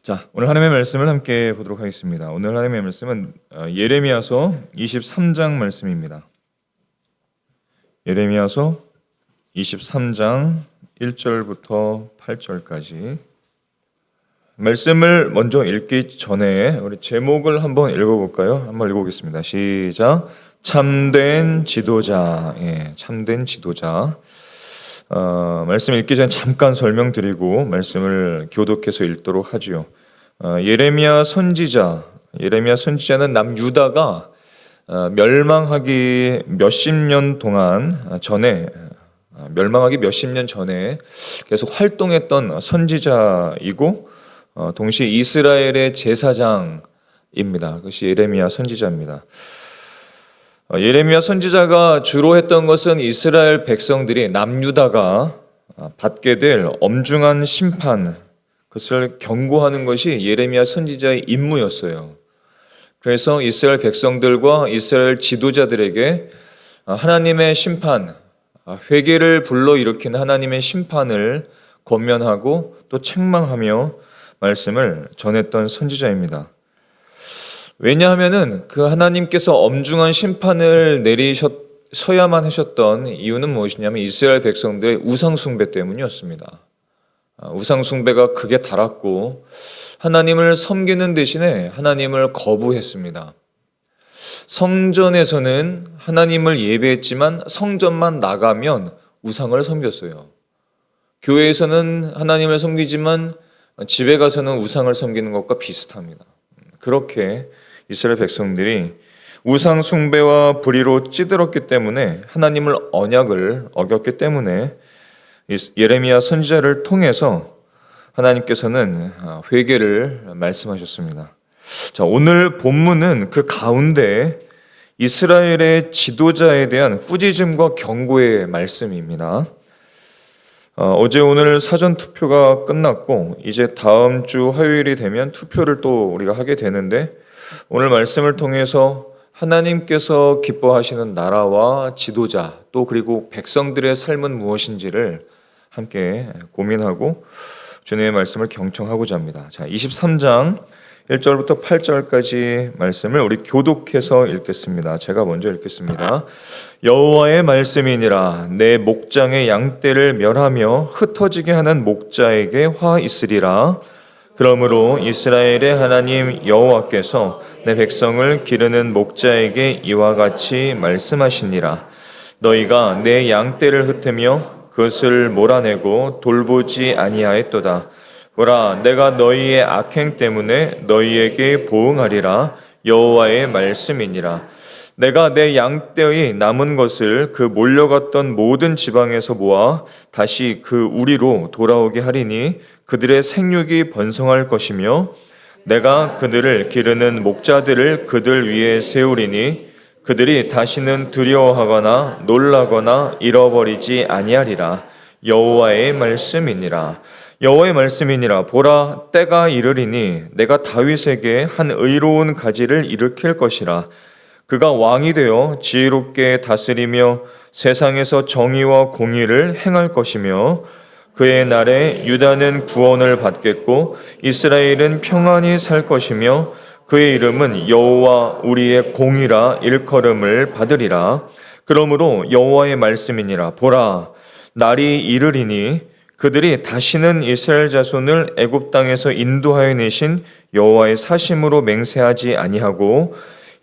자, 오늘 하나님의 말씀을 함께 보도록 하겠습니다. 오늘 하나님의 말씀은 예레미야서 23장 말씀입니다. 예레미야서 23장 1절부터 8절까지 말씀을 먼저 읽기 전에 우리 제목을 한번 읽어볼까요? 한번 읽어보겠습니다. 시작. 참된 지도자. 참된 지도자. 말씀 읽기 전에 잠깐 설명드리고 말씀을 교독해서 읽도록 하지요. 예레미야 선지자는 남유다가 멸망하기 몇십 년 전에 계속 활동했던 선지자이고 동시에 이스라엘의 제사장입니다. 그것이 예레미야 선지자입니다. 예레미야 선지자가 주로 했던 것은 이스라엘 백성들이 남유다가 받게 될 엄중한 심판, 그것을 경고하는 것이 예레미야 선지자의 임무였어요. 그래서 이스라엘 백성들과 이스라엘 지도자들에게 하나님의 심판, 회개를 불러일으킨 하나님의 심판을 권면하고 또 책망하며 말씀을 전했던 선지자입니다. 왜냐하면은 그 하나님께서 엄중한 심판을 내리셔야만 하셨던 이유는 무엇이냐면 이스라엘 백성들의 우상숭배 때문이었습니다. 우상숭배가 극에 달았고 하나님을 섬기는 대신에 하나님을 거부했습니다. 성전에서는 하나님을 예배했지만 성전만 나가면 우상을 섬겼어요. 교회에서는 하나님을 섬기지만 집에 가서는 우상을 섬기는 것과 비슷합니다. 그렇게 이스라엘 백성들이 우상 숭배와 불의로 찌들었기 때문에 하나님을 언약을 어겼기 때문에 예레미야 선지자를 통해서 하나님께서는 회개를 말씀하셨습니다. 자, 오늘 본문은 그 가운데 이스라엘의 지도자에 대한 꾸짖음과 경고의 말씀입니다. 어제 오늘 사전 투표가 끝났고 이제 다음 주 화요일이 되면 투표를 또 우리가 하게 되는데 오늘 말씀을 통해서 하나님께서 기뻐하시는 나라와 지도자 또 그리고 백성들의 삶은 무엇인지를 함께 고민하고 주님의 말씀을 경청하고자 합니다. 자, 23장 1절부터 8절까지 말씀을 우리 교독해서 읽겠습니다. 제가 먼저 읽겠습니다. 여호와의 말씀이니라. 내 목장의 양떼를 멸하며 흩어지게 하는 목자에게 화 있으리라. 그러므로 이스라엘의 하나님 여호와께서 내 백성을 기르는 목자에게 이와 같이 말씀하시니라. 너희가 내 양떼를 흩으며 그것을 몰아내고 돌보지 아니하였도다. 보라, 내가 너희의 악행 때문에 너희에게 보응하리라. 여호와의 말씀이니라. 내가 내 양떼의 남은 것을 그 몰려갔던 모든 지방에서 모아 다시 그 우리로 돌아오게 하리니 그들의 생육이 번성할 것이며 내가 그들을 기르는 목자들을 그들 위에 세우리니 그들이 다시는 두려워하거나 놀라거나 잃어버리지 아니하리라. 여호와의 말씀이니라. 여호와의 말씀이니라. 보라, 때가 이르리니 내가 다윗에게 한 의로운 가지를 일으킬 것이라. 그가 왕이 되어 지혜롭게 다스리며 세상에서 정의와 공의를 행할 것이며 그의 날에 유다는 구원을 받겠고 이스라엘은 평안히 살 것이며 그의 이름은 여호와 우리의 공이라 일컬음을 받으리라. 그러므로 여호와의 말씀이니라. 보라, 날이 이르리니 그들이 다시는 이스라엘 자손을 애굽 땅에서 인도하여 내신 여호와의 사심으로 맹세하지 아니하고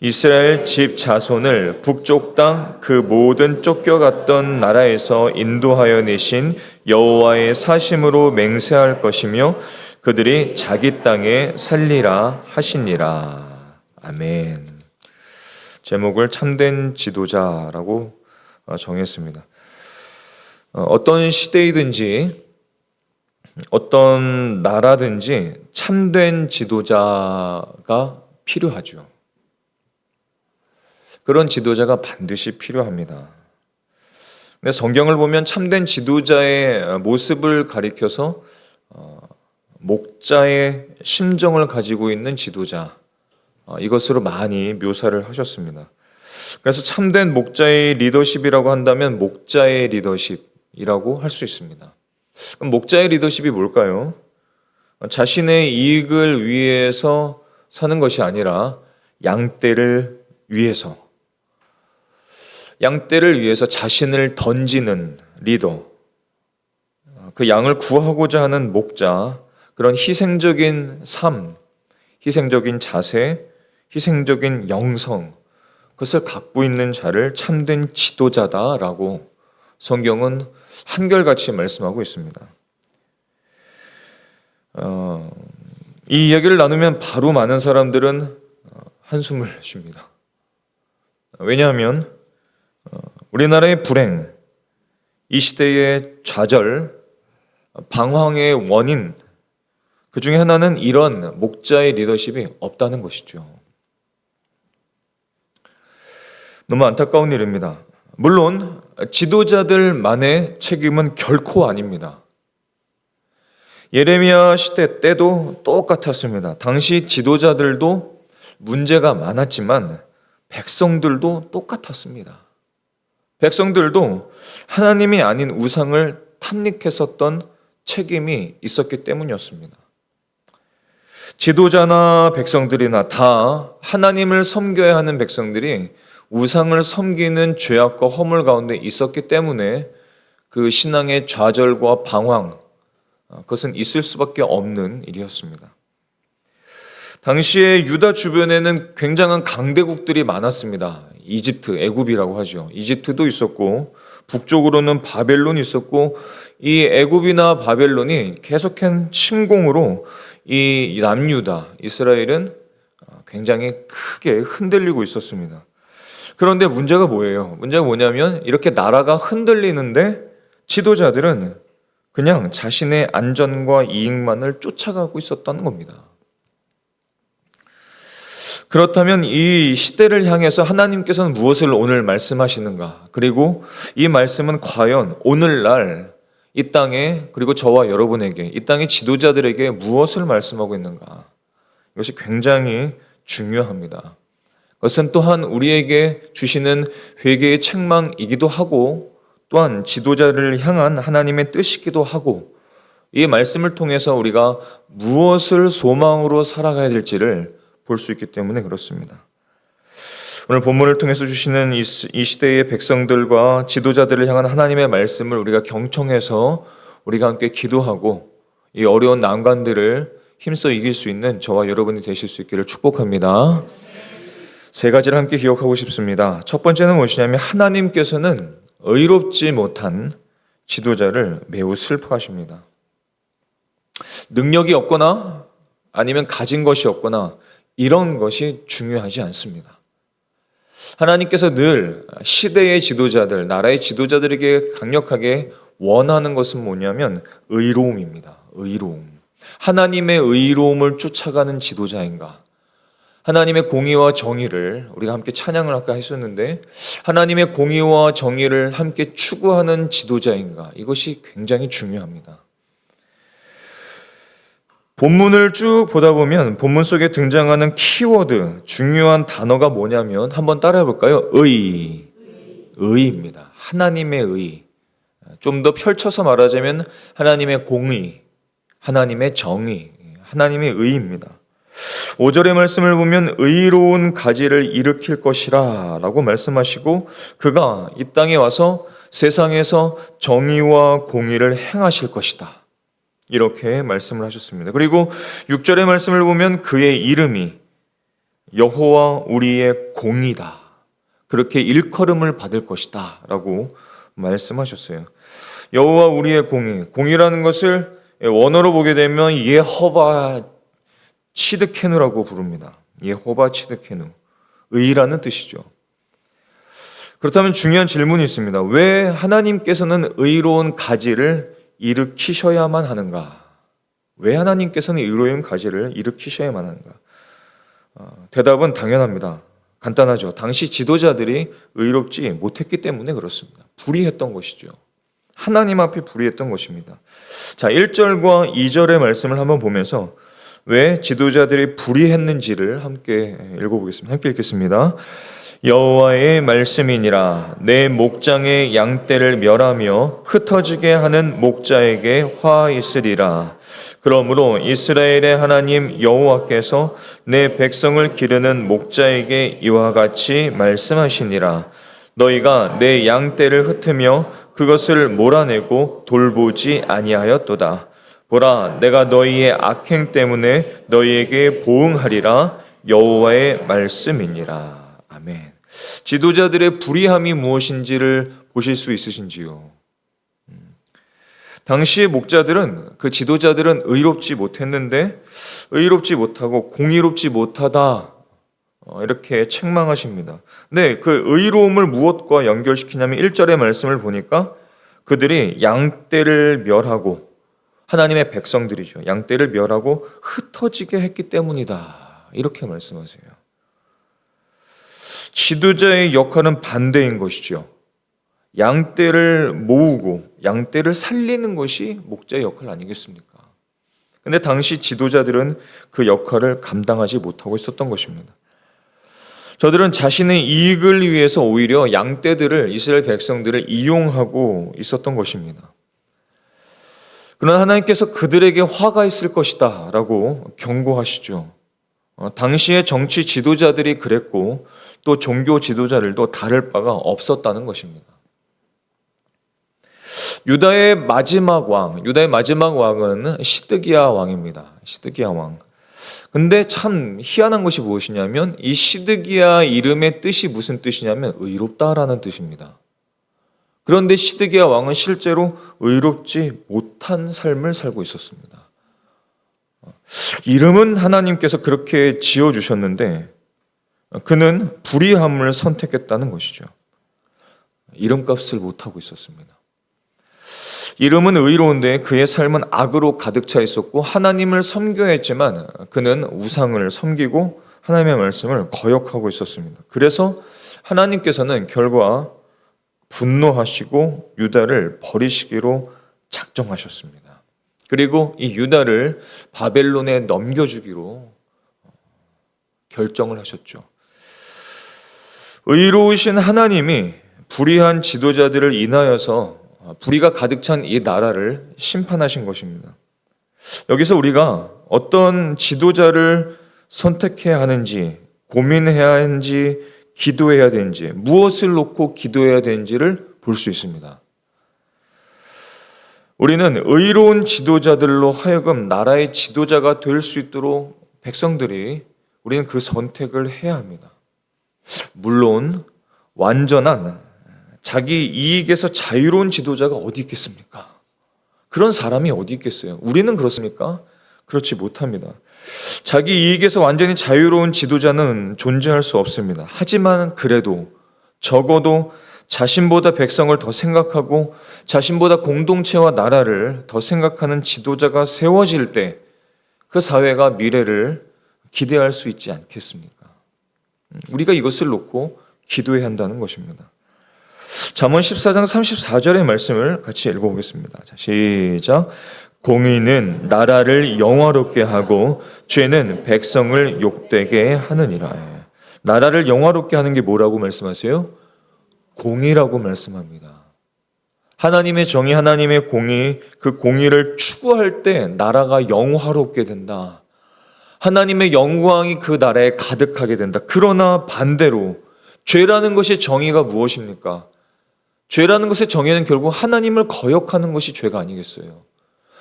이스라엘 집 자손을 북쪽 땅 그 모든 쫓겨갔던 나라에서 인도하여 내신 여호와의 사심으로 맹세할 것이며 그들이 자기 땅에 살리라 하시니라. 아멘. 제목을 참된 지도자라고 정했습니다. 어떤 시대이든지 어떤 나라든지 참된 지도자가 필요하죠. 그런 지도자가 반드시 필요합니다. 근데 성경을 보면 참된 지도자의 모습을 가리켜서 목자의 심정을 가지고 있는 지도자, 이것으로 많이 묘사를 하셨습니다. 그래서 참된 목자의 리더십이라고 한다면 목자의 리더십이라고 할 수 있습니다. 그럼 목자의 리더십이 뭘까요? 자신의 이익을 위해서 사는 것이 아니라 양떼를 위해서, 양떼를 위해서 자신을 던지는 리더, 그 양을 구하고자 하는 목자, 그런 희생적인 삶, 희생적인 자세, 희생적인 영성, 그것을 갖고 있는 자를 참된 지도자다라고 성경은 한결같이 말씀하고 있습니다. 이 이야기를 나누면 바로 많은 사람들은 한숨을 쉽니다. 왜냐하면 우리나라의 불행, 이 시대의 좌절, 방황의 원인, 그 중에 하나는 이런 목자의 리더십이 없다는 것이죠. 너무 안타까운 일입니다. 물론 지도자들만의 책임은 결코 아닙니다. 예레미야 시대 때도 똑같았습니다. 당시 지도자들도 문제가 많았지만 백성들도 똑같았습니다. 백성들도 하나님이 아닌 우상을 탐닉했었던 책임이 있었기 때문이었습니다. 지도자나 백성들이나 다 하나님을 섬겨야 하는 백성들이 우상을 섬기는 죄악과 허물 가운데 있었기 때문에 그 신앙의 좌절과 방황, 그것은 있을 수밖에 없는 일이었습니다. 당시에 유다 주변에는 굉장한 강대국들이 많았습니다. 이집트, 애굽이라고 하죠. 이집트도 있었고 북쪽으로는 바벨론이 있었고, 이 애굽이나 바벨론이 계속한 침공으로 이 남유다, 이스라엘은 굉장히 크게 흔들리고 있었습니다. 그런데 문제가 뭐예요? 문제가 뭐냐면 이렇게 나라가 흔들리는데 지도자들은 그냥 자신의 안전과 이익만을 쫓아가고 있었다는 겁니다. 그렇다면 이 시대를 향해서 하나님께서는 무엇을 오늘 말씀하시는가? 그리고 이 말씀은 과연 오늘날 이 땅에, 그리고 저와 여러분에게, 이 땅의 지도자들에게 무엇을 말씀하고 있는가? 이것이 굉장히 중요합니다. 그것은 또한 우리에게 주시는 회개의 책망이기도 하고, 또한 지도자를 향한 하나님의 뜻이기도 하고, 이 말씀을 통해서 우리가 무엇을 소망으로 살아가야 될지를 볼 수 있기 때문에 그렇습니다. 오늘 본문을 통해서 주시는 이 시대의 백성들과 지도자들을 향한 하나님의 말씀을 우리가 경청해서 우리가 함께 기도하고 이 어려운 난관들을 힘써 이길 수 있는 저와 여러분이 되실 수 있기를 축복합니다. 세 가지를 함께 기억하고 싶습니다. 첫 번째는 무엇이냐면 하나님께서는 의롭지 못한 지도자를 매우 슬퍼하십니다. 능력이 없거나 아니면 가진 것이 없거나 이런 것이 중요하지 않습니다. 하나님께서 늘 시대의 지도자들, 나라의 지도자들에게 강력하게 원하는 것은 뭐냐면 의로움입니다. 의로움. 하나님의 의로움을 쫓아가는 지도자인가? 하나님의 공의와 정의를, 우리가 함께 찬양을 아까 했었는데, 하나님의 공의와 정의를 함께 추구하는 지도자인가? 이것이 굉장히 중요합니다. 본문을 쭉 보다 보면 본문 속에 등장하는 키워드, 중요한 단어가 뭐냐면 한번 따라해 볼까요? 의입니다. 하나님의 의. 좀 더 펼쳐서 말하자면 하나님의 공의, 하나님의 정의, 하나님의 의입니다. 5절의 말씀을 보면 의로운 가지를 일으킬 것이라 라고 말씀하시고, 그가 이 땅에 와서 세상에서 정의와 공의를 행하실 것이다, 이렇게 말씀을 하셨습니다. 그리고 6절의 말씀을 보면 그의 이름이 여호와 우리의 공이다, 그렇게 일컬음을 받을 것이다 라고 말씀하셨어요. 여호와 우리의 공의, 공의라는 것을 원어로 보게 되면 예호바 치드케누라고 부릅니다. 예호바 치드케누, 의라는 뜻이죠. 그렇다면 중요한 질문이 있습니다. 왜 하나님께서는 의로운 가지를 일으키셔야만 하는가? 왜 하나님께서는 의로운 가지를 일으키셔야만 하는가? 대답은 당연합니다. 간단하죠. 당시 지도자들이 의롭지 못했기 때문에 그렇습니다. 불의했던 것이죠. 하나님 앞에 불의했던 것입니다. 자, 1절과 2절의 말씀을 한번 보면서 왜 지도자들이 불의했는지를 함께 읽어보겠습니다. 함께 읽겠습니다. 여호와의 말씀이니라. 내 목장의 양떼를 멸하며 흩어지게 하는 목자에게 화 있으리라. 그러므로 이스라엘의 하나님 여호와께서 내 백성을 기르는 목자에게 이와 같이 말씀하시니라. 너희가 내 양떼를 흩으며 그것을 몰아내고 돌보지 아니하였도다. 보라, 내가 너희의 악행 때문에 너희에게 보응하리라. 여호와의 말씀이니라. 아멘. 지도자들의 불의함이 무엇인지를 보실 수 있으신지요? 당시의 목자들은, 그 지도자들은 의롭지 못했는데 의롭지 못하고 공의롭지 못하다 이렇게 책망하십니다. 근데 그 의로움을 무엇과 연결시키냐면 1절의 말씀을 보니까 그들이 양떼를 멸하고, 하나님의 백성들이죠, 양떼를 멸하고 흩어지게 했기 때문이다, 이렇게 말씀하세요. 지도자의 역할은 반대인 것이죠. 양떼를 모으고 양떼를 살리는 것이 목자의 역할 아니겠습니까? 근데 당시 지도자들은 그 역할을 감당하지 못하고 있었던 것입니다. 저들은 자신의 이익을 위해서 오히려 양떼들을, 이스라엘 백성들을 이용하고 있었던 것입니다. 그러나 하나님께서 그들에게 화가 있을 것이다 라고 경고하시죠. 당시의 정치 지도자들이 그랬고 또 종교 지도자들도 다를 바가 없었다는 것입니다. 유다의 마지막 왕은 시드기야 왕입니다. 시드기야 왕. 근데 참 희한한 것이 무엇이냐면 이 시드기야 이름의 뜻이 무슨 뜻이냐면 의롭다라는 뜻입니다. 그런데 시드기야 왕은 실제로 의롭지 못한 삶을 살고 있었습니다. 이름은 하나님께서 그렇게 지어주셨는데 그는 불의함을 선택했다는 것이죠. 이름값을 못하고 있었습니다. 이름은 의로운데 그의 삶은 악으로 가득 차 있었고 하나님을 섬겨야 했지만 그는 우상을 섬기고 하나님의 말씀을 거역하고 있었습니다. 그래서 하나님께서는 결과 분노하시고 유다를 버리시기로 작정하셨습니다. 그리고 이 유다를 바벨론에 넘겨주기로 결정을 하셨죠. 의로우신 하나님이 불의한 지도자들을 인하여서 불의가 가득 찬 이 나라를 심판하신 것입니다. 여기서 우리가 어떤 지도자를 선택해야 하는지, 고민해야 하는지, 기도해야 되는지, 무엇을 놓고 기도해야 되는지를 볼 수 있습니다. 우리는 의로운 지도자들로 하여금 나라의 지도자가 될 수 있도록 백성들이, 우리는 그 선택을 해야 합니다. 물론 완전한 자기 이익에서 자유로운 지도자가 어디 있겠습니까? 그런 사람이 어디 있겠어요? 우리는 그렇습니까? 그렇지 못합니다. 자기 이익에서 완전히 자유로운 지도자는 존재할 수 없습니다. 하지만 그래도 적어도 자신보다 백성을 더 생각하고 자신보다 공동체와 나라를 더 생각하는 지도자가 세워질 때 그 사회가 미래를 기대할 수 있지 않겠습니까? 우리가 이것을 놓고 기도해야 한다는 것입니다. 잠언 14장 34절의 말씀을 같이 읽어보겠습니다. 자, 시작. 공의는 나라를 영화롭게 하고 죄는 백성을 욕되게 하느니라. 나라를 영화롭게 하는 게 뭐라고 말씀하세요? 공의라고 말씀합니다. 하나님의 정의, 하나님의 공의, 그 공의를 추구할 때 나라가 영화롭게 된다. 하나님의 영광이 그 나라에 가득하게 된다. 그러나 반대로 죄라는 것의 정의가 무엇입니까? 죄라는 것의 정의는 결국 하나님을 거역하는 것이 죄가 아니겠어요?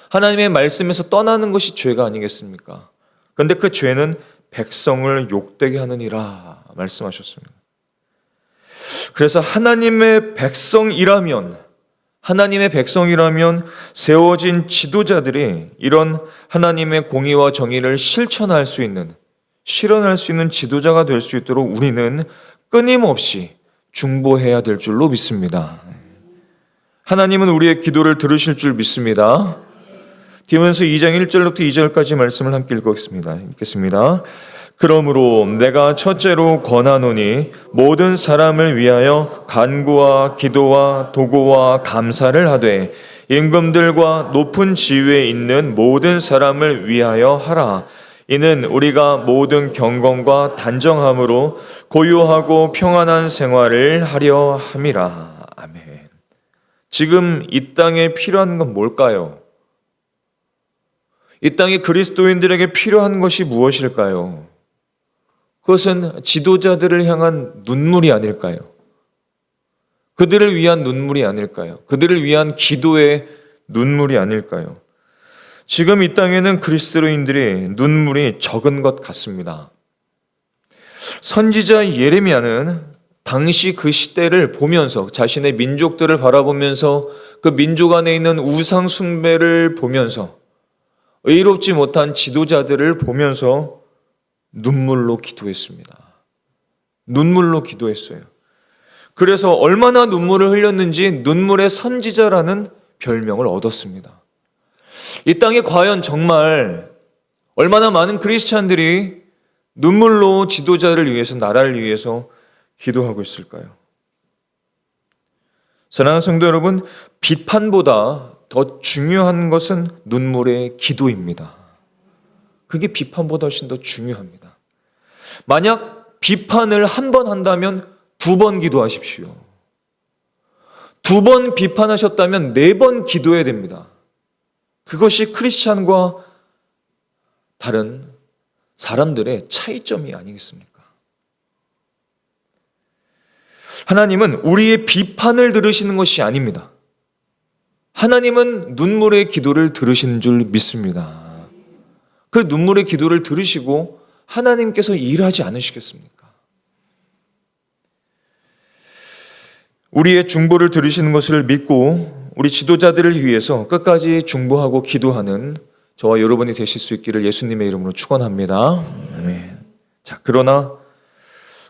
하나님의 말씀에서 떠나는 것이 죄가 아니겠습니까? 그런데 그 죄는 백성을 욕되게 하느니라 말씀하셨습니다. 그래서 하나님의 백성이라면 세워진 지도자들이 이런 하나님의 공의와 정의를 실현할 수 있는 지도자가 될 수 있도록 우리는 끊임없이 중보해야 될 줄로 믿습니다. 하나님은 우리의 기도를 들으실 줄 믿습니다. 디모데전서 2장 1절부터 2절까지 말씀을 함께 읽겠습니다. 그러므로 내가 첫째로 권하노니 모든 사람을 위하여 간구와 기도와 도고와 감사를 하되 임금들과 높은 지위에 있는 모든 사람을 위하여 하라. 이는 우리가 모든 경건과 단정함으로 고요하고 평안한 생활을 하려 함이라. 아멘. 지금 이 땅에 필요한 건 뭘까요? 이 땅의 그리스도인들에게 필요한 것이 무엇일까요? 그것은 지도자들을 향한 눈물이 아닐까요? 그들을 위한 눈물이 아닐까요? 그들을 위한 기도의 눈물이 아닐까요? 지금 이 땅에는 그리스도인들의 눈물이 적은 것 같습니다. 선지자 예레미야는 당시 그 시대를 보면서 자신의 민족들을 바라보면서 그 민족 안에 있는 우상 숭배를 보면서 의롭지 못한 지도자들을 보면서 눈물로 기도했습니다. 눈물로 기도했어요. 그래서 얼마나 눈물을 흘렸는지 눈물의 선지자라는 별명을 얻었습니다. 이 땅에 과연 정말 얼마나 많은 크리스찬들이 눈물로 지도자를 위해서, 나라를 위해서 기도하고 있을까요? 사랑하는 성도 여러분, 비판보다 더 중요한 것은 눈물의 기도입니다. 그게 비판보다 훨씬 더 중요합니다. 만약 비판을 한 번 한다면 2번 기도하십시오. 2번 비판하셨다면 4번 기도해야 됩니다. 그것이 크리스찬과 다른 사람들의 차이점이 아니겠습니까? 하나님은 우리의 비판을 들으시는 것이 아닙니다. 하나님은 눈물의 기도를 들으시는 줄 믿습니다. 그 눈물의 기도를 들으시고 하나님께서 일하지 않으시겠습니까? 우리의 중보를 들으시는 것을 믿고 우리 지도자들을 위해서 끝까지 중보하고 기도하는 저와 여러분이 되실 수 있기를 예수님의 이름으로 축원합니다. 아멘. 자,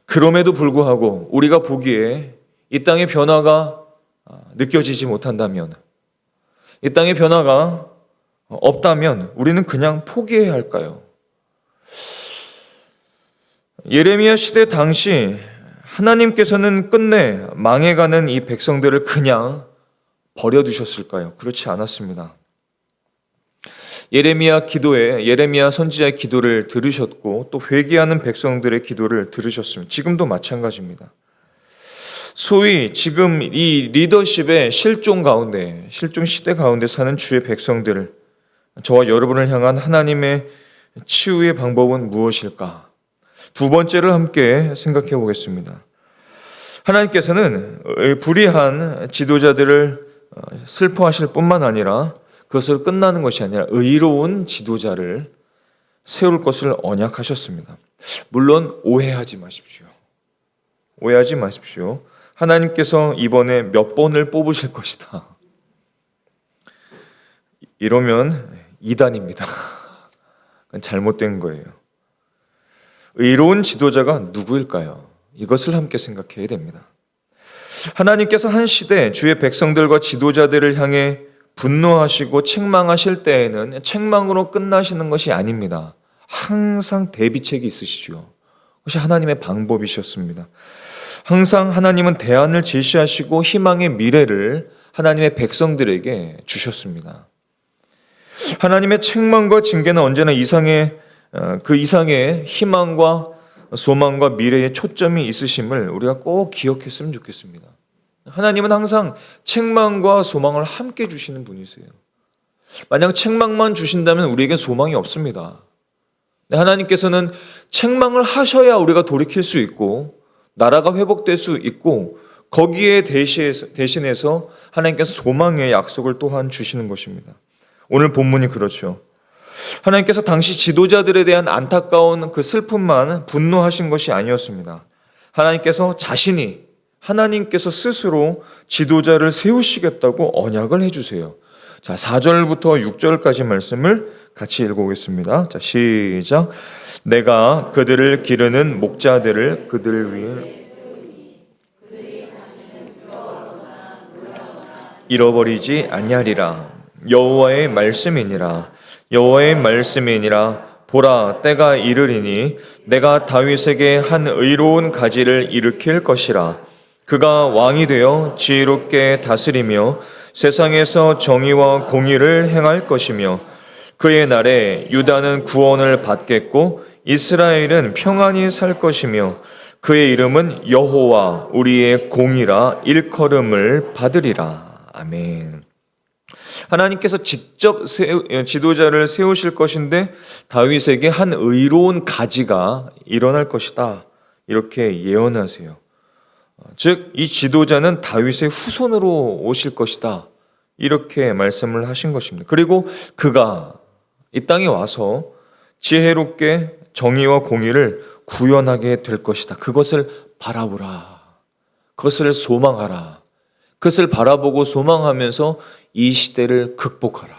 그럼에도 불구하고 우리가 보기에 이 땅의 변화가 느껴지지 못한다면, 이 땅의 변화가 없다면 우리는 그냥 포기해야 할까요? 예레미야 시대 당시 하나님께서는 끝내 망해가는 이 백성들을 그냥 버려두셨을까요? 그렇지 않았습니다. 예레미야 선지자의 기도를 들으셨고 또 회개하는 백성들의 기도를 들으셨습니다. 지금도 마찬가지입니다. 소위 지금 이 리더십의 실종 시대 가운데 사는 주의 백성들, 저와 여러분을 향한 하나님의 치유의 방법은 무엇일까? 2번째를 함께 생각해 보겠습니다. 하나님께서는 불의한 지도자들을 슬퍼하실 뿐만 아니라 그것을 끝나는 것이 아니라 의로운 지도자를 세울 것을 언약하셨습니다. 물론 오해하지 마십시오. 오해하지 마십시오. 하나님께서 이번에 몇 번을 뽑으실 것이다. 이러면 이단입니다. 잘못된 거예요. 의로운 지도자가 누구일까요? 이것을 함께 생각해야 됩니다. 하나님께서 한 시대 주의 백성들과 지도자들을 향해 분노하시고 책망하실 때에는 책망으로 끝나시는 것이 아닙니다. 항상 대비책이 있으시죠. 그것이 하나님의 방법이셨습니다. 항상 하나님은 대안을 제시하시고 희망의 미래를 하나님의 백성들에게 주셨습니다. 하나님의 책망과 징계는 언제나 그 이상의 희망과 소망과 미래에 초점이 있으심을 우리가 꼭 기억했으면 좋겠습니다. 하나님은 항상 책망과 소망을 함께 주시는 분이세요. 만약 책망만 주신다면 우리에게 소망이 없습니다. 하나님께서는 책망을 하셔야 우리가 돌이킬 수 있고 나라가 회복될 수 있고 거기에 대신해서 하나님께서 소망의 약속을 또한 주시는 것입니다. 오늘 본문이 그렇죠. 하나님께서 당시 지도자들에 대한 안타까운 그 슬픔만 분노하신 것이 아니었습니다. 하나님께서 스스로 지도자를 세우시겠다고 언약을 해주세요. 자, 4절부터 6절까지 말씀을 같이 읽어보겠습니다. 자, 시작. 내가 그들을 기르는 목자들을 그들 위해 잃어버리지 아니하리라. 여호와의 말씀이니라. 여호와의 말씀이니라. 보라, 때가 이르리니 내가 다윗에게 한 의로운 가지를 일으킬 것이라. 그가 왕이 되어 지혜롭게 다스리며 세상에서 정의와 공의를 행할 것이며 그의 날에 유다는 구원을 받겠고 이스라엘은 평안히 살 것이며 그의 이름은 여호와 우리의 공이라 일컬음을 받으리라. 아멘. 하나님께서 직접 지도자를 세우실 것인데 다윗에게 한 의로운 가지가 일어날 것이다. 이렇게 예언하세요. 즉, 이 지도자는 다윗의 후손으로 오실 것이다. 이렇게 말씀을 하신 것입니다. 그리고 그가 이 땅에 와서 지혜롭게 정의와 공의를 구현하게 될 것이다. 그것을 바라보라. 그것을 소망하라. 그것을 바라보고 소망하면서 이 시대를 극복하라.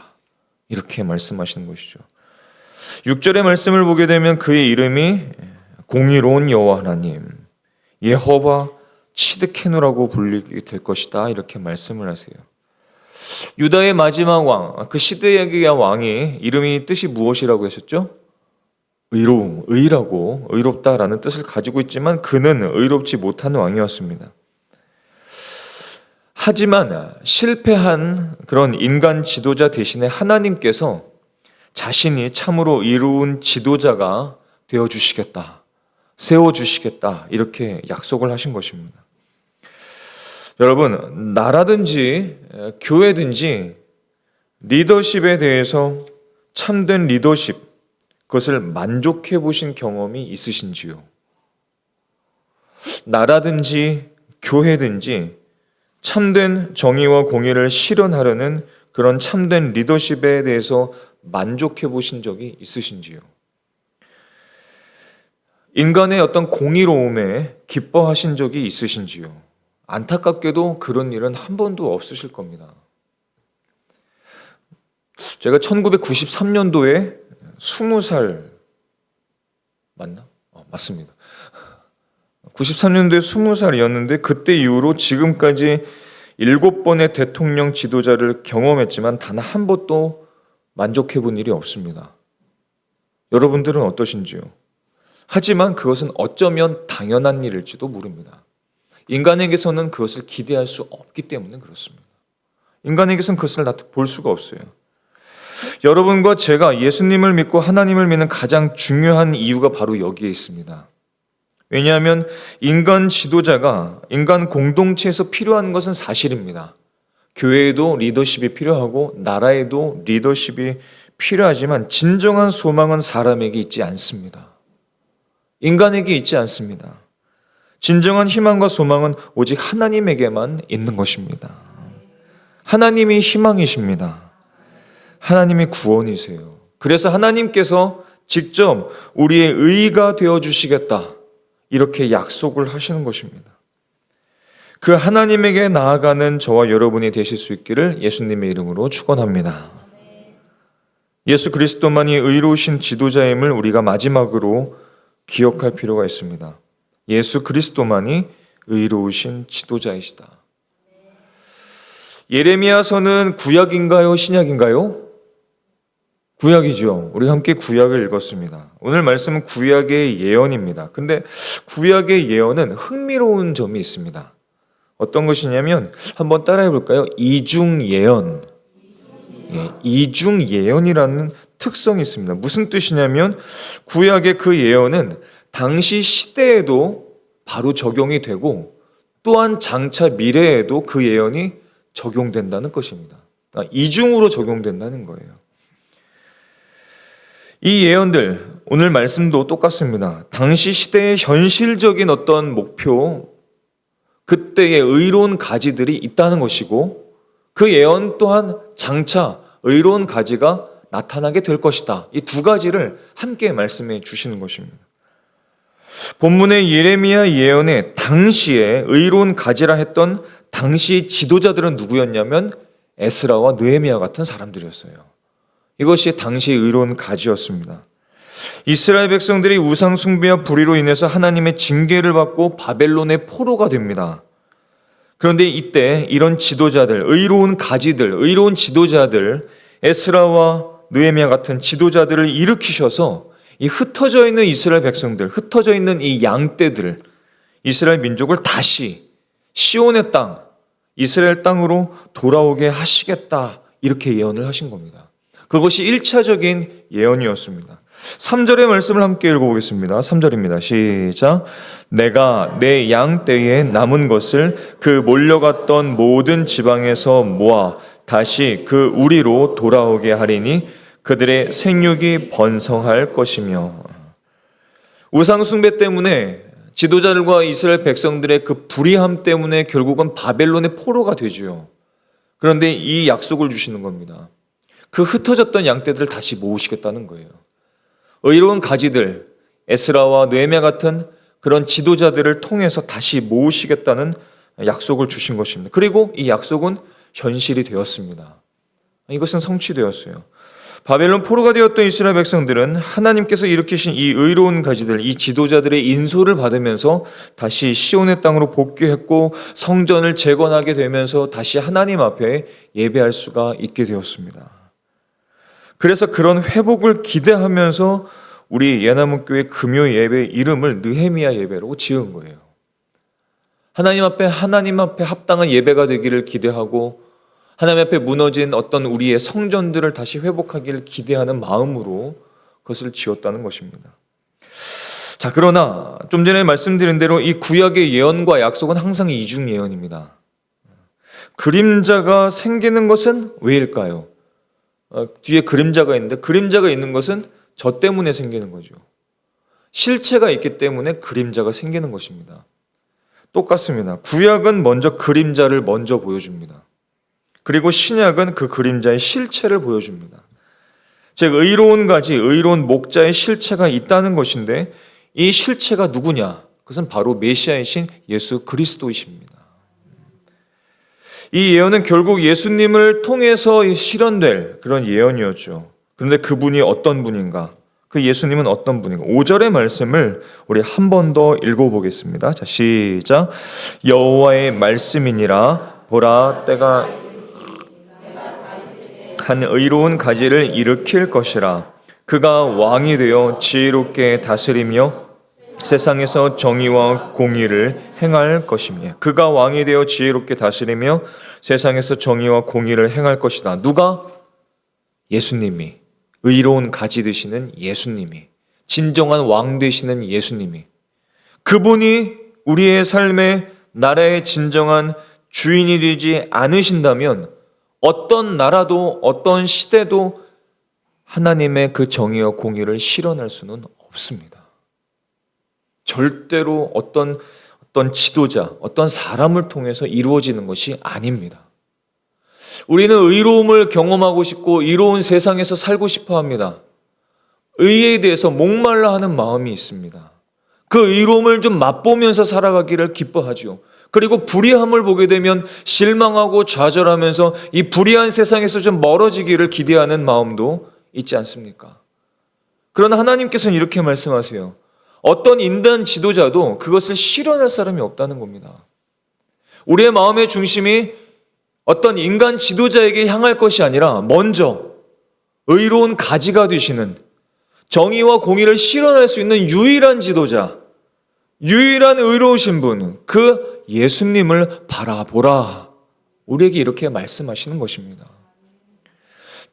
이렇게 말씀하시는 것이죠. 6절의 말씀을 보게 되면 그의 이름이 공의로운 여호와 하나님, 예호바 치드케누라고 불리게 될 것이다. 이렇게 말씀을 하세요. 유다의 마지막 왕, 그 시드기야 왕이 이름이 뜻이 무엇이라고 하셨죠? 의로움, 의라고, 의롭다라는 뜻을 가지고 있지만 그는 의롭지 못한 왕이었습니다. 하지만 실패한 그런 인간 지도자 대신에 하나님께서 자신이 참으로 이로운 지도자가 되어주시겠다, 세워주시겠다, 이렇게 약속을 하신 것입니다. 여러분, 나라든지 교회든지 리더십에 대해서 참된 리더십, 그것을 만족해 보신 경험이 있으신지요? 나라든지 교회든지 참된 정의와 공의를 실현하려는 그런 참된 리더십에 대해서 만족해 보신 적이 있으신지요? 인간의 어떤 공의로움에 기뻐하신 적이 있으신지요? 안타깝게도 그런 일은 한 번도 없으실 겁니다. 제가 1993년도에 20살 맞나? 맞습니다. 93년도에 20살이었는데 그때 이후로 지금까지 7번의 대통령 지도자를 경험했지만 단 한 번도 만족해 본 일이 없습니다. 여러분들은 어떠신지요? 하지만 그것은 어쩌면 당연한 일일지도 모릅니다. 인간에게서는 그것을 기대할 수 없기 때문에 그렇습니다. 인간에게서는 그것을 볼 수가 없어요. 여러분과 제가 예수님을 믿고 하나님을 믿는 가장 중요한 이유가 바로 여기에 있습니다. 왜냐하면 인간 지도자가 인간 공동체에서 필요한 것은 사실입니다. 교회에도 리더십이 필요하고 나라에도 리더십이 필요하지만 진정한 소망은 사람에게 있지 않습니다. 인간에게 있지 않습니다. 진정한 희망과 소망은 오직 하나님에게만 있는 것입니다. 하나님이 희망이십니다. 하나님이 구원이세요. 그래서 하나님께서 직접 우리의 의가 되어주시겠다, 이렇게 약속을 하시는 것입니다. 그 하나님에게 나아가는 저와 여러분이 되실 수 있기를 예수님의 이름으로 축원합니다. 예수 그리스도만이 의로우신 지도자임을 우리가 마지막으로 기억할 필요가 있습니다. 예수 그리스도만이 의로우신 지도자이시다. 예레미야서는 구약인가요? 신약인가요? 구약이죠. 우리 함께 구약을 읽었습니다. 오늘 말씀은 구약의 예언입니다. 근데 구약의 예언은 흥미로운 점이 있습니다. 어떤 것이냐면 한번 따라해 볼까요? 이중 예언. 이중 예언이라는 특성이 있습니다. 무슨 뜻이냐면 구약의 그 예언은 당시 시대에도 바로 적용이 되고 또한 장차 미래에도 그 예언이 적용된다는 것입니다. 이중으로 적용된다는 거예요. 이 예언들, 오늘 말씀도 똑같습니다. 당시 시대의 현실적인 어떤 목표, 그때의 의로운 가지들이 있다는 것이고 그 예언 또한 장차 의로운 가지가 나타나게 될 것이다. 이 두 가지를 함께 말씀해 주시는 것입니다. 본문의 예레미야 예언의 당시에 의로운 가지라 했던 당시 지도자들은 누구였냐면 에스라와 느헤미야 같은 사람들이었어요. 이것이 당시 의로운 가지였습니다. 이스라엘 백성들이 우상 숭배와 불의로 인해서 하나님의 징계를 받고 바벨론의 포로가 됩니다. 그런데 이때 이런 지도자들, 의로운 가지들, 의로운 지도자들, 에스라와 느헤미야 같은 지도자들을 일으키셔서 이 흩어져 있는 이스라엘 백성들, 흩어져 있는 이 양떼들, 이스라엘 민족을 다시 시온의 땅, 이스라엘 땅으로 돌아오게 하시겠다, 이렇게 예언을 하신 겁니다. 그것이 1차적인 예언이었습니다. 3절의 말씀을 함께 읽어보겠습니다. 3절입니다. 시작. 내가 내 양떼에 남은 것을 그 몰려갔던 모든 지방에서 모아 다시 그 우리로 돌아오게 하리니 그들의 생육이 번성할 것이며. 우상 숭배 때문에 지도자들과 이스라엘 백성들의 그 불의함 때문에 결국은 바벨론의 포로가 되죠. 그런데 이 약속을 주시는 겁니다. 그 흩어졌던 양떼들을 다시 모으시겠다는 거예요. 의로운 가지들, 에스라와 느헤미야 같은 그런 지도자들을 통해서 다시 모으시겠다는 약속을 주신 것입니다. 그리고 이 약속은 현실이 되었습니다. 이것은 성취되었어요. 바벨론 포로가 되었던 이스라엘 백성들은 하나님께서 일으키신 이 의로운 가지들, 이 지도자들의 인솔을 받으면서 다시 시온의 땅으로 복귀했고 성전을 재건하게 되면서 다시 하나님 앞에 예배할 수가 있게 되었습니다. 그래서 그런 회복을 기대하면서 우리 예나문교회 금요 예배 이름을 느헤미야 예배라고 지은 거예요. 하나님 앞에 합당한 예배가 되기를 기대하고 하나님 앞에 무너진 어떤 우리의 성전들을 다시 회복하기를 기대하는 마음으로 그것을 지었다는 것입니다. 자, 그러나 좀 전에 말씀드린 대로 이 구약의 예언과 약속은 항상 이중 예언입니다. 그림자가 생기는 것은 왜일까요? 뒤에 그림자가 있는데 그림자가 있는 것은 저 때문에 생기는 거죠. 실체가 있기 때문에 그림자가 생기는 것입니다. 똑같습니다. 구약은 먼저 그림자를 먼저 보여줍니다. 그리고 신약은 그 그림자의 실체를 보여줍니다. 즉 의로운 가지, 의로운 목자의 실체가 있다는 것인데 이 실체가 누구냐? 그것은 바로 메시아이신 예수 그리스도이십니다. 이 예언은 결국 예수님을 통해서 실현될 그런 예언이었죠. 그런데 그분이 어떤 분인가? 그 예수님은 어떤 분인가? 5절의 말씀을 우리 한 번 더 읽어보겠습니다. 자, 시작. 여호와의 말씀이니라. 보라, 때가 한 의로운 가지를 일으킬 것이라. 그가 왕이 되어 지혜롭게 다스리며 세상에서 정의와 공의를 행할 것이며. 그가 왕이 되어 지혜롭게 다스리며 세상에서 정의와 공의를 행할 것이다. 누가? 예수님이. 의로운 가지 되시는 예수님이. 진정한 왕 되시는 예수님이. 그분이 우리의 삶의 나라의 진정한 주인이 되지 않으신다면 어떤 나라도 어떤 시대도 하나님의 그 정의와 공의를 실현할 수는 없습니다. 절대로 어떤 지도자, 어떤 사람을 통해서 이루어지는 것이 아닙니다. 우리는 의로움을 경험하고 싶고 이로운 세상에서 살고 싶어 합니다. 의에 대해서 목말라 하는 마음이 있습니다. 그 의로움을 좀 맛보면서 살아가기를 기뻐하죠. 그리고 불의함을 보게 되면 실망하고 좌절하면서 이 불의한 세상에서 좀 멀어지기를 기대하는 마음도 있지 않습니까? 그러나 하나님께서는 이렇게 말씀하세요. 어떤 인간 지도자도 그것을 실현할 사람이 없다는 겁니다. 우리의 마음의 중심이 어떤 인간 지도자에게 향할 것이 아니라 먼저 의로운 가지가 되시는 정의와 공의를 실현할 수 있는 유일한 지도자, 유일한 의로우신 분, 그 예수님을 바라보라. 우리에게 이렇게 말씀하시는 것입니다.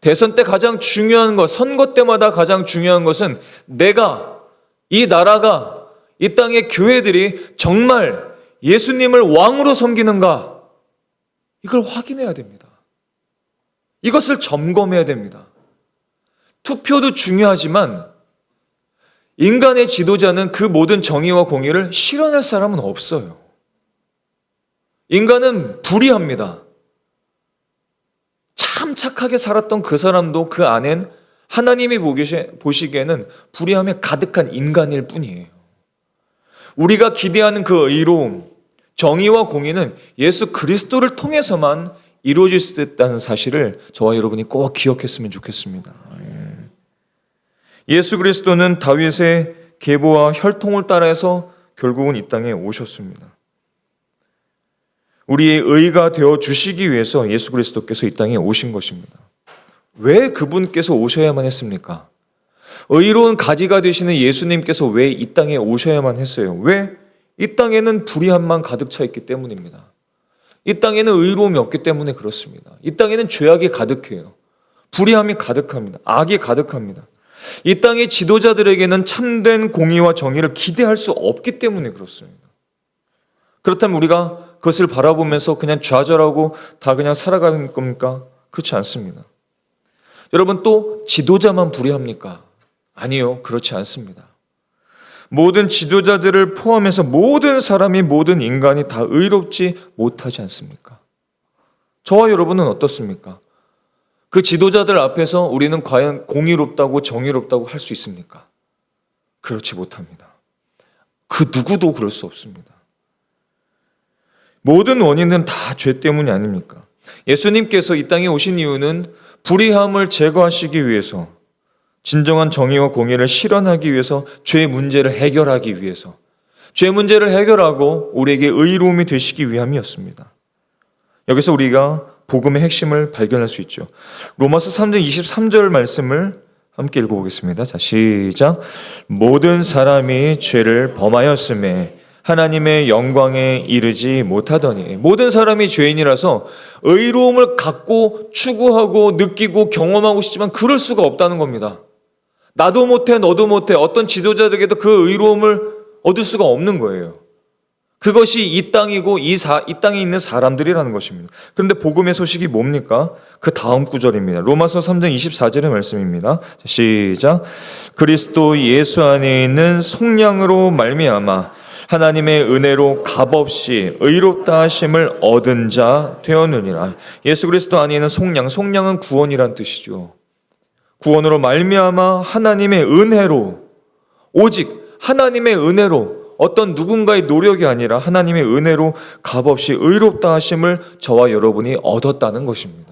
대선 때 가장 중요한 것, 선거 때마다 가장 중요한 것은 내가, 이 나라가, 이 땅의 교회들이 정말 예수님을 왕으로 섬기는가? 이걸 확인해야 됩니다. 이것을 점검해야 됩니다. 투표도 중요하지만 인간의 지도자는 그 모든 정의와 공의를 실현할 사람은 없어요. 인간은 불의합니다. 참 착하게 살았던 그 사람도 그 안엔 하나님이 보시기에는 불의함에 가득한 인간일 뿐이에요. 우리가 기대하는 그 의로움, 정의와 공의는 예수 그리스도를 통해서만 이루어질 수 있다는 사실을 저와 여러분이 꼭 기억했으면 좋겠습니다. 예수 그리스도는 다윗의 계보와 혈통을 따라서 결국은 이 땅에 오셨습니다. 우리의 의가 되어 주시기 위해서 예수 그리스도께서 이 땅에 오신 것입니다. 왜 그분께서 오셔야만 했습니까? 의로운 가지가 되시는 예수님께서 왜 이 땅에 오셔야만 했어요? 왜? 이 땅에는 불의함만 가득 차 있기 때문입니다. 이 땅에는 의로움이 없기 때문에 그렇습니다. 이 땅에는 죄악이 가득해요. 불의함이 가득합니다. 악이 가득합니다. 이 땅의 지도자들에게는 참된 공의와 정의를 기대할 수 없기 때문에 그렇습니다. 그렇다면 우리가 그것을 바라보면서 그냥 좌절하고 다 그냥 살아가는 겁니까? 그렇지 않습니다. 여러분, 또 지도자만 불의합니까? 아니요, 그렇지 않습니다. 모든 지도자들을 포함해서 모든 사람이, 모든 인간이 다 의롭지 못하지 않습니까? 저와 여러분은 어떻습니까? 그 지도자들 앞에서 우리는 과연 공의롭다고 정의롭다고 할 수 있습니까? 그렇지 못합니다. 그 누구도 그럴 수 없습니다. 모든 원인은 다 죄 때문이 아닙니까? 예수님께서 이 땅에 오신 이유는 불의함을 제거하시기 위해서, 진정한 정의와 공의를 실현하기 위해서, 죄 문제를 해결하기 위해서, 죄 문제를 해결하고 우리에게 의로움이 되시기 위함이었습니다. 여기서 우리가 복음의 핵심을 발견할 수 있죠. 로마서 3장 23절 말씀을 함께 읽어보겠습니다. 자, 시작. 모든 사람이 죄를 범하였음에 하나님의 영광에 이르지 못하더니. 모든 사람이 죄인이라서 의로움을 갖고 추구하고 느끼고 경험하고 싶지만 그럴 수가 없다는 겁니다. 나도 못해, 너도 못해. 어떤 지도자들에게도 그 의로움을 얻을 수가 없는 거예요. 그것이 이 땅이고 이 땅에 있는 사람들이라는 것입니다. 그런데 복음의 소식이 뭡니까? 그 다음 구절입니다. 로마서 3장 24절의 말씀입니다. 시작. 그리스도 예수 안에 있는 속량으로 말미암아 하나님의 은혜로 값없이 의롭다 하심을 얻은 자 되었느니라. 예수 그리스도 안에 있는 속량, 속량은 구원이란 뜻이죠. 구원으로 말미암아 하나님의 은혜로, 오직 하나님의 은혜로, 어떤 누군가의 노력이 아니라 하나님의 은혜로 값없이 의롭다 하심을 저와 여러분이 얻었다는 것입니다.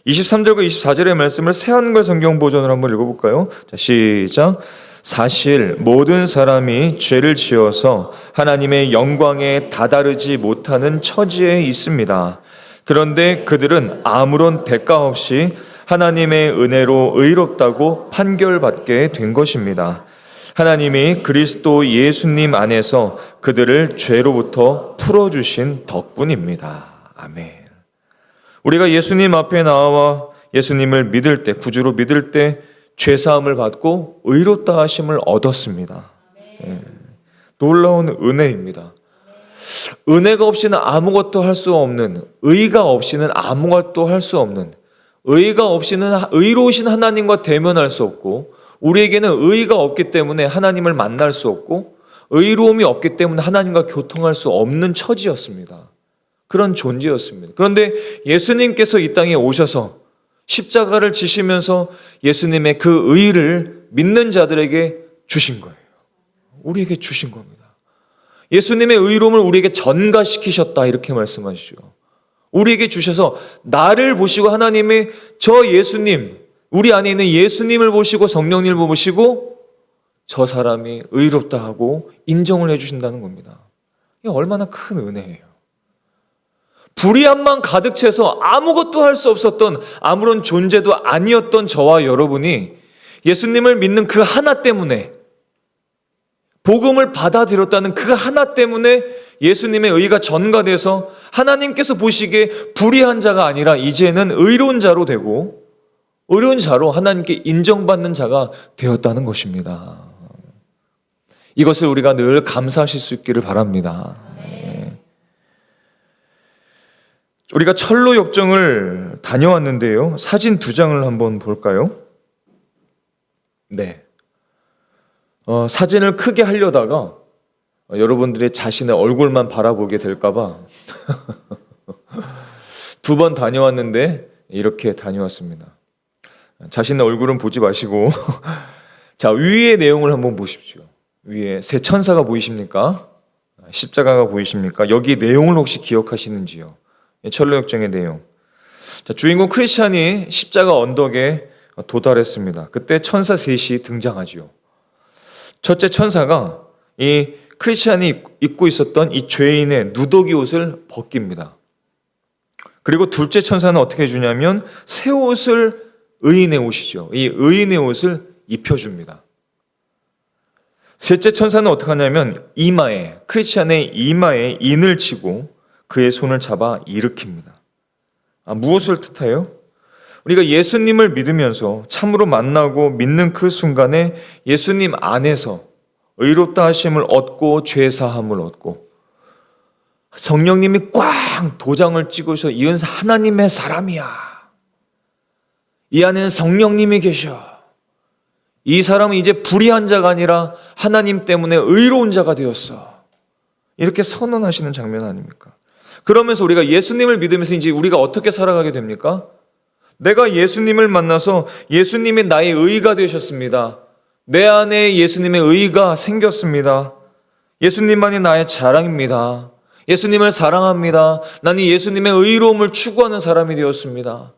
23절과 24절의 말씀을 새한글 성경 버전으로 한번 읽어볼까요? 자, 시작. 사실 모든 사람이 죄를 지어서 하나님의 영광에 다다르지 못하는 처지에 있습니다. 그런데 그들은 아무런 대가 없이 하나님의 은혜로 의롭다고 판결받게 된 것입니다. 하나님이 그리스도 예수님 안에서 그들을 죄로부터 풀어주신 덕분입니다. 아멘. 우리가 예수님 앞에 나와 예수님을 믿을 때, 구주로 믿을 때 죄사함을 받고 의롭다 하심을 얻었습니다. 놀라운 은혜입니다. 은혜가 없이는 아무것도 할 수 없는, 의가 없이는 아무것도 할 수 없는, 의가 없이는 의로우신 하나님과 대면할 수 없고, 우리에게는 의가 없기 때문에 하나님을 만날 수 없고, 의로움이 없기 때문에 하나님과 교통할 수 없는 처지였습니다. 그런 존재였습니다. 그런데 예수님께서 이 땅에 오셔서 십자가를 지시면서 예수님의 그 의를 믿는 자들에게 주신 거예요. 우리에게 주신 겁니다. 예수님의 의로움을 우리에게 전가시키셨다, 이렇게 말씀하시죠. 우리에게 주셔서 나를 보시고, 하나님이 저 예수님, 우리 안에 있는 예수님을 보시고 성령님을 보시고 저 사람이 의롭다 하고 인정을 해주신다는 겁니다. 이게 얼마나 큰 은혜예요. 불의함만 가득 채서 아무것도 할 수 없었던, 아무런 존재도 아니었던 저와 여러분이 예수님을 믿는 그 하나 때문에, 복음을 받아들였다는 그 하나 때문에 예수님의 의가 전가돼서 하나님께서 보시기에 불의한 자가 아니라 이제는 의로운 자로 되고, 의로운 자로 하나님께 인정받는 자가 되었다는 것입니다. 이것을 우리가 늘 감사하실 수 있기를 바랍니다. 우리가 철로 역정을 다녀왔는데요. 사진 2장을 한번 볼까요? 네. 사진을 크게 하려다가 여러분들의 자신의 얼굴만 바라보게 될까봐 2번 다녀왔는데 이렇게 다녀왔습니다. 자신의 얼굴은 보지 마시고 자, 위의 내용을 한번 보십시오. 위에 세 천사가 보이십니까? 십자가가 보이십니까? 여기 내용을 혹시 기억하시는지요? 철로 역정의 내용. 자, 주인공 크리스찬이 십자가 언덕에 도달했습니다. 그때 천사 셋이 등장하지요. 첫째 천사가 이 크리스찬이 입고 있었던 이 죄인의 누더기 옷을 벗깁니다. 그리고 둘째 천사는 어떻게 해주냐면 새 옷을, 의인의 옷이죠, 이 의인의 옷을 입혀줍니다. 셋째 천사는 어떻게 하냐면 이마에, 크리스찬의 이마에 인을 치고 그의 손을 잡아 일으킵니다. 무엇을 뜻해요? 우리가 예수님을 믿으면서 참으로 만나고 믿는 그 순간에 예수님 안에서 의롭다 하심을 얻고 죄사함을 얻고 성령님이 꽉 도장을 찍으셔 이은 하나님의 사람이야. 이 안에는 성령님이 계셔. 이 사람은 이제 불의한 자가 아니라 하나님 때문에 의로운 자가 되었어. 이렇게 선언하시는 장면 아닙니까? 그러면서 우리가 예수님을 믿으면서 이제 우리가 어떻게 살아가게 됩니까? 내가 예수님을 만나서 예수님이 나의 의가 되셨습니다. 내 안에 예수님의 의가 생겼습니다. 예수님만이 나의 자랑입니다. 예수님을 사랑합니다. 나는 예수님의 의로움을 추구하는 사람이 되었습니다.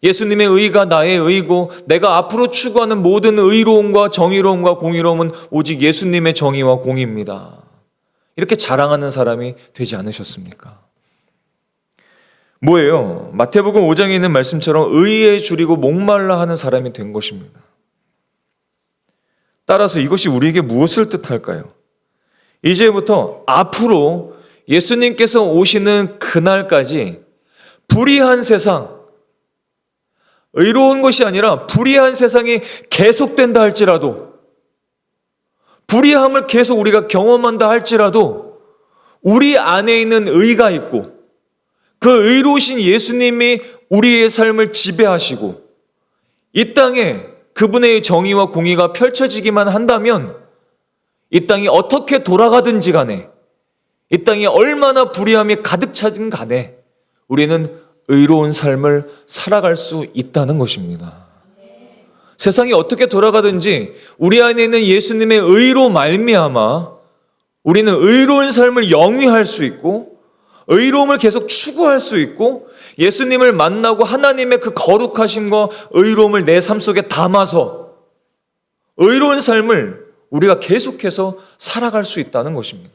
예수님의 의가 나의 의고 내가 앞으로 추구하는 모든 의로움과 정의로움과 공의로움은 오직 예수님의 정의와 공의입니다. 이렇게 자랑하는 사람이 되지 않으셨습니까? 뭐예요? 마태복음 5장에 있는 말씀처럼 의에 줄이고 목말라 하는 사람이 된 것입니다. 따라서 이것이 우리에게 무엇을 뜻할까요? 이제부터 앞으로 예수님께서 오시는 그날까지 불의한 세상, 의로운 것이 아니라 불의한 세상이 계속된다 할지라도, 불의함을 계속 우리가 경험한다 할지라도 우리 안에 있는 의가 있고 그 의로우신 예수님이 우리의 삶을 지배하시고 이 땅에 그분의 정의와 공의가 펼쳐지기만 한다면 이 땅이 어떻게 돌아가든지 간에, 이 땅에 얼마나 불의함이 가득 차든 간에 우리는 의로운 삶을 살아갈 수 있다는 것입니다. 세상이 어떻게 돌아가든지 우리 안에 있는 예수님의 의로 말미암아 우리는 의로운 삶을 영위할 수 있고 의로움을 계속 추구할 수 있고 예수님을 만나고 하나님의 그 거룩하심과 의로움을 내 삶 속에 담아서 의로운 삶을 우리가 계속해서 살아갈 수 있다는 것입니다.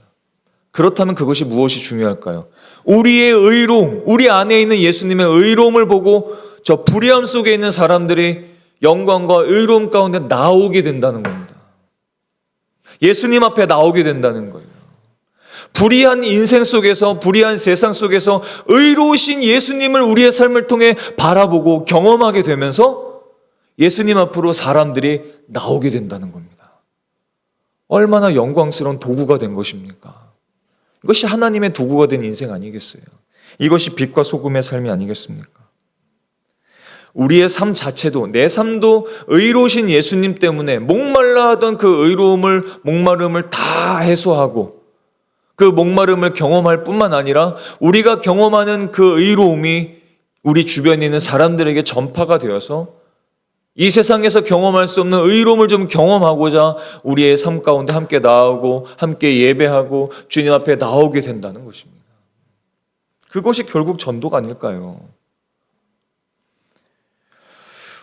그렇다면 그것이 무엇이 중요할까요? 우리의 의로움, 우리 안에 있는 예수님의 의로움을 보고 저 불의함 속에 있는 사람들이 영광과 의로움 가운데 나오게 된다는 겁니다. 예수님 앞에 나오게 된다는 거예요. 불의한 인생 속에서, 불의한 세상 속에서 의로우신 예수님을 우리의 삶을 통해 바라보고 경험하게 되면서 예수님 앞으로 사람들이 나오게 된다는 겁니다. 얼마나 영광스러운 도구가 된 것입니까? 이것이 하나님의 도구가 된 인생 아니겠어요? 이것이 빛과 소금의 삶이 아니겠습니까? 우리의 삶 자체도, 내 삶도 의로우신 예수님 때문에 목말라 하던 그 의로움을, 목마름을 다 해소하고 그 목마름을 경험할 뿐만 아니라 우리가 경험하는 그 의로움이 우리 주변에 있는 사람들에게 전파가 되어서 이 세상에서 경험할 수 없는 의로움을 좀 경험하고자 우리의 삶 가운데 함께 나오고 함께 예배하고 주님 앞에 나오게 된다는 것입니다. 그것이 결국 전도가 아닐까요?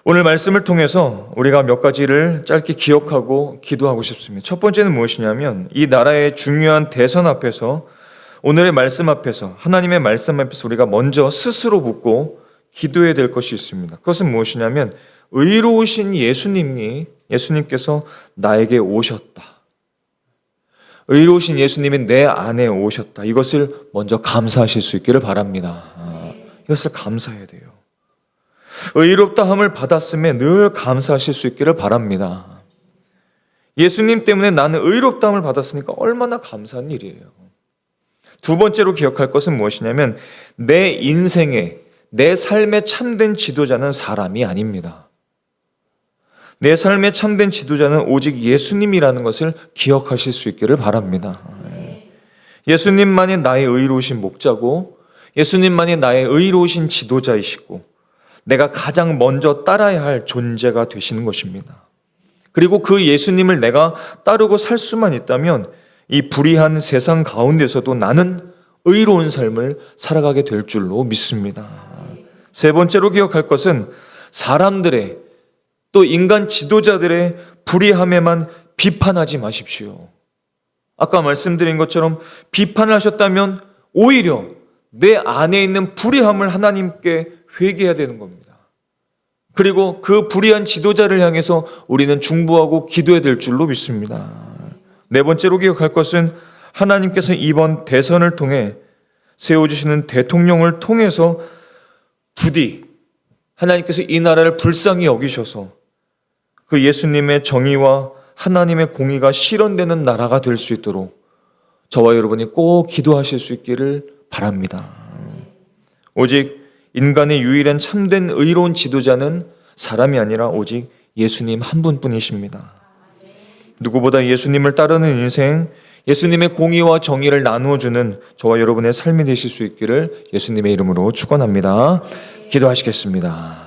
오늘 말씀을 통해서 우리가 몇 가지를 짧게 기억하고 기도하고 싶습니다. 첫 번째는 무엇이냐면 이 나라의 중요한 대선 앞에서 오늘의 말씀 앞에서 하나님의 말씀 앞에서 우리가 먼저 스스로 묻고 기도해야 될 것이 있습니다. 그것은 무엇이냐면 의로우신 예수님께서 나에게 오셨다. 의로우신 예수님이 내 안에 오셨다. 이것을 먼저 감사하실 수 있기를 바랍니다. 이것을 감사해야 돼요. 의롭다함을 받았음에 늘 감사하실 수 있기를 바랍니다. 예수님 때문에 나는 의롭다함을 받았으니까 얼마나 감사한 일이에요. 두 번째로 기억할 것은 무엇이냐면 내 인생의, 내 삶의 참된 지도자는 사람이 아닙니다. 내 삶의 참된 지도자는 오직 예수님이라는 것을 기억하실 수 있기를 바랍니다. 예수님만이 나의 의로우신 목자고 예수님만이 나의 의로우신 지도자이시고 내가 가장 먼저 따라야 할 존재가 되시는 것입니다. 그리고 그 예수님을 내가 따르고 살 수만 있다면 이 불의한 세상 가운데서도 나는 의로운 삶을 살아가게 될 줄로 믿습니다. 세 번째로 기억할 것은 사람들의 또 인간 지도자들의 불의함에만 비판하지 마십시오. 아까 말씀드린 것처럼 비판을 하셨다면 오히려 내 안에 있는 불의함을 하나님께 회개해야 되는 겁니다. 그리고 그 불의한 지도자를 향해서 우리는 중보하고 기도해야 될 줄로 믿습니다. 네 번째로 기억할 것은 하나님께서 이번 대선을 통해 세워주시는 대통령을 통해서 부디 하나님께서 이 나라를 불쌍히 여기셔서 그 예수님의 정의와 하나님의 공의가 실현되는 나라가 될 수 있도록 저와 여러분이 꼭 기도하실 수 있기를 바랍니다. 오직 인간의 유일한 참된 의로운 지도자는 사람이 아니라 오직 예수님 한 분뿐이십니다. 누구보다 예수님을 따르는 인생, 예수님의 공의와 정의를 나누어주는 저와 여러분의 삶이 되실 수 있기를 예수님의 이름으로 축원합니다. 기도하시겠습니다.